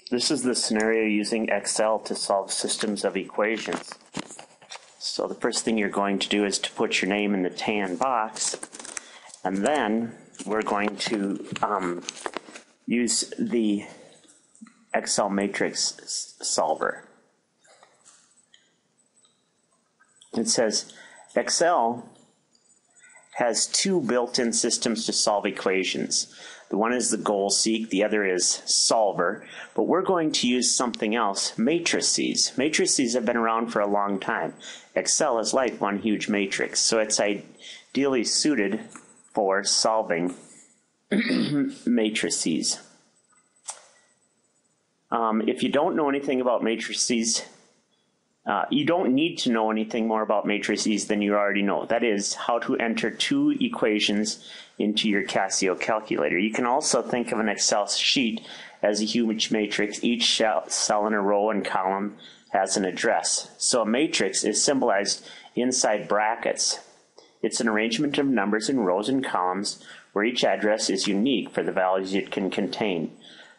This is the scenario using Excel to solve systems of equations. So the first thing you're going to do is to put your name in the tan box, and then we're going to use the Excel matrix solver. It says Excel has two built-in systems to solve equations. The one is the goal seek, the other is solver, but we're going to use something else, matrices. Matrices have been around for a long time. Excel is like one huge matrix, so it's ideally suited for solving matrices. If you don't know anything about matrices, you don't need to know anything more about matrices than you already know. That is, how to enter two equations into your Casio calculator. You can also think of an Excel sheet as a huge matrix. Each cell in a row and column has an address. So a matrix is symbolized inside brackets. It's an arrangement of numbers in rows and columns where each address is unique for the values it can contain.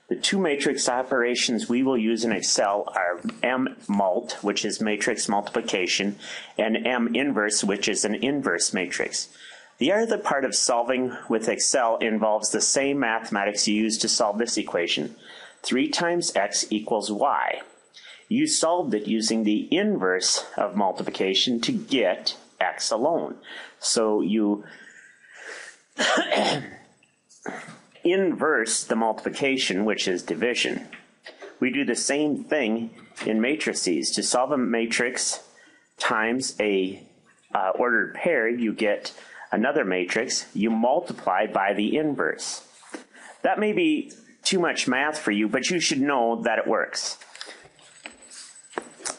The two matrix operations we will use in Excel are mmult, which is matrix multiplication, and minverse, which is an inverse matrix. The other part of solving with Excel involves the same mathematics you use to solve this equation. 3 times x equals y. You solved it using the inverse of multiplication to get x alone. So you inverse the multiplication, which is division. We do the same thing in matrices. To solve a matrix times a ordered pair, you get another matrix. You multiply by the inverse. That may be too much math for you, but you should know that it works.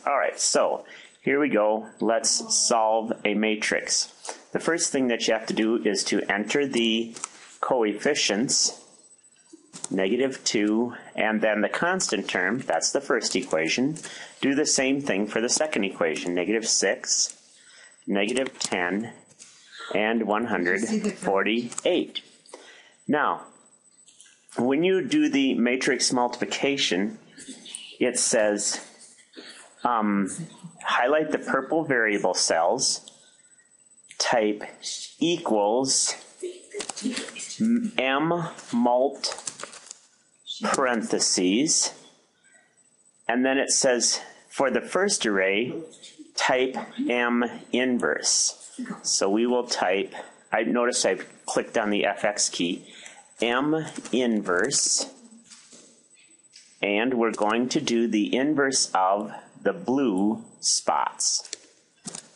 All right, so here we go. Let's solve a matrix. The first thing that you have to do is to enter the coefficients, -2, and then the constant term, that's the first equation. Do the same thing for the second equation, -6, -10, and 148. Now, when you do the matrix multiplication, it says highlight the purple variable cells, type equals mmult parentheses, and then it says for the first array, type m inverse. So we will type, I notice I've clicked on the FX key, m inverse, and we're going to do the inverse of the blue spots.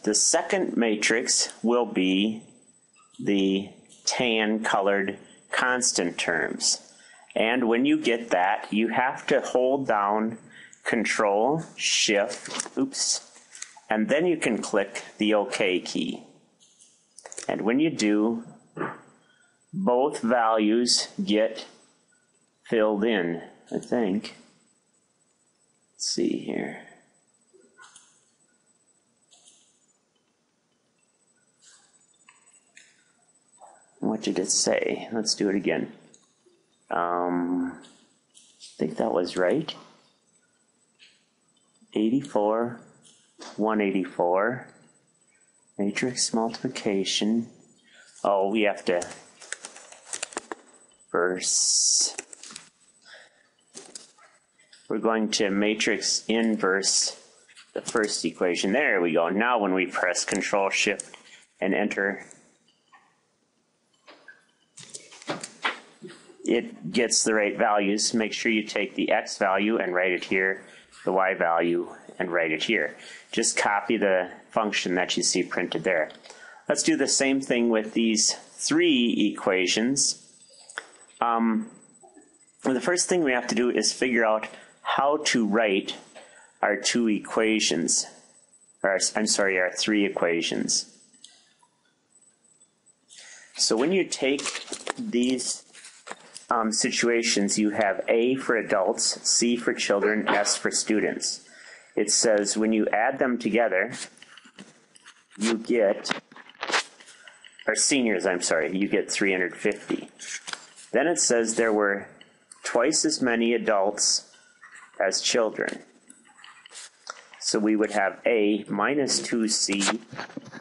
The second matrix will be the tan colored constant terms. And when you get that, you have to hold down Control, Shift, and then you can click the OK key. And when you do, both values get filled in, I think. Let's see here. What did it say? Let's do it again. I think that was right. 84, 184, matrix multiplication. Oh, we have to first. We're going to matrix inverse the first equation. There we go. Now when we press Control, Shift, and Enter, it gets the right values. Make sure you take the x value and write it here, the y value and write it here. Just copy the function that you see printed there. Let's do the same thing with these 3 equations. The first thing we have to do is figure out how to write our 2 equations, or I'm sorry, our 3 equations. So when you take these situations, you have A for adults, C for children, S for students. It says when you add them together, you get, or seniors, I'm sorry, you get 350. Then it says there were twice as many adults as children. So we would have A minus 2C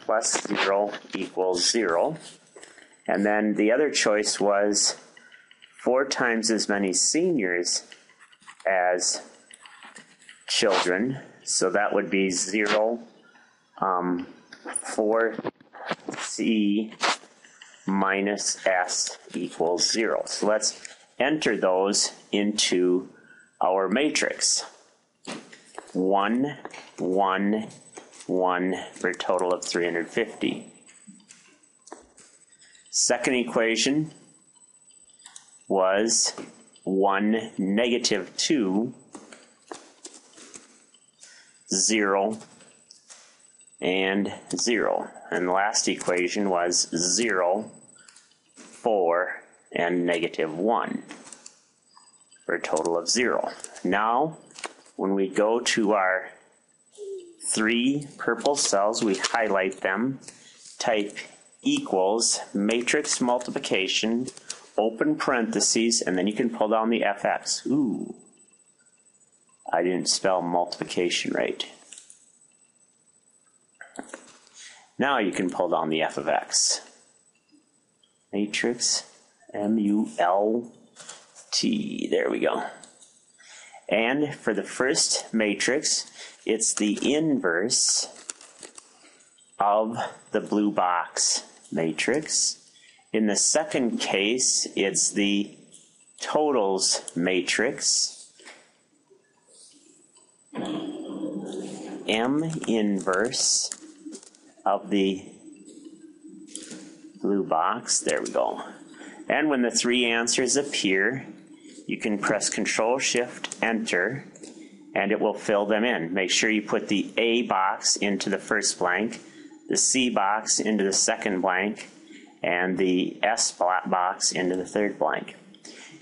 plus 0 equals 0. And then the other choice was 4 times as many seniors as children. So that would be 0, 4C minus S equals 0. So let's enter those into our matrix. 1, 1, 1 for a total of 350. Second equation was 1, negative 2, 0, and 0. And the last equation was 0, 4, and negative 1 for a total of 0. Now, when we go to our 3 purple cells, we highlight them, type equals matrix multiplication, open parentheses, and then you can pull down the FX. Ooh, I didn't spell multiplication right. Now you can pull down the f of x. Matrix, M-U-L-T, there we go. And for the first matrix, it's the inverse of the blue box matrix. In the second case, it's the totals matrix. M inverse of the blue box. There we go. And when the 3 answers appear, you can press Control-Shift-Enter, and it will fill them in. Make sure you put the A box into the first blank, the C box into the second blank, and the S box into the third blank.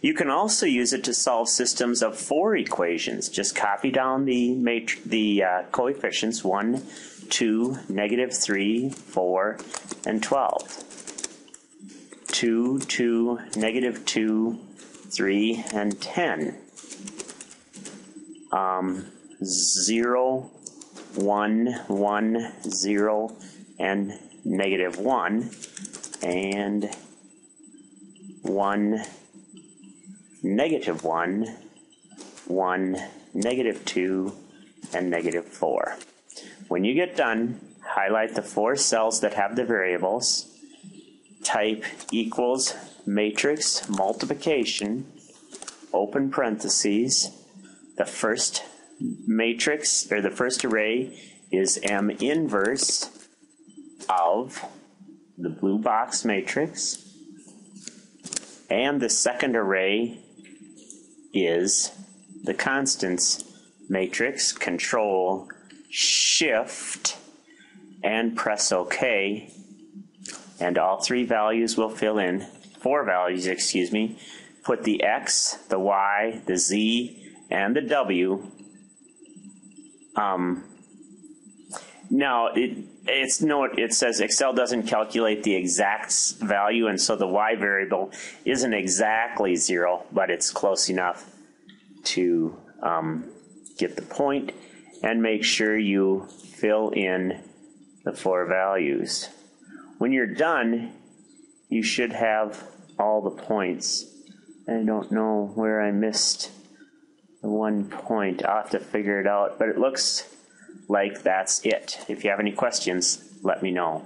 You can also use it to solve systems of 4 equations. Just copy down the coefficients 1, 2, negative 3, 4, and 12. 2, 2, negative 2, 3, and 10. 0, 1, 1, 0, and negative 1, and 1, negative 1, 1, negative 2, and negative 4. When you get done, highlight the 4 cells that have the variables, type equals matrix multiplication, open parentheses. The first matrix, or the first array, is M inverse of the blue box matrix, and the second array is the constants matrix. Control Shift and press OK, and all 3 values will fill in. 4 values, excuse me. Put the X, the Y, the Z, and the W. Now, it says Excel doesn't calculate the exact value, and so the Y variable isn't exactly 0, but it's close enough to get the point, and make sure you fill in the 4 values. When you're done, you should have all the points. I don't know where I missed the 1 point. I'll have to figure it out, but it looks like that's it. If you have any questions, let me know.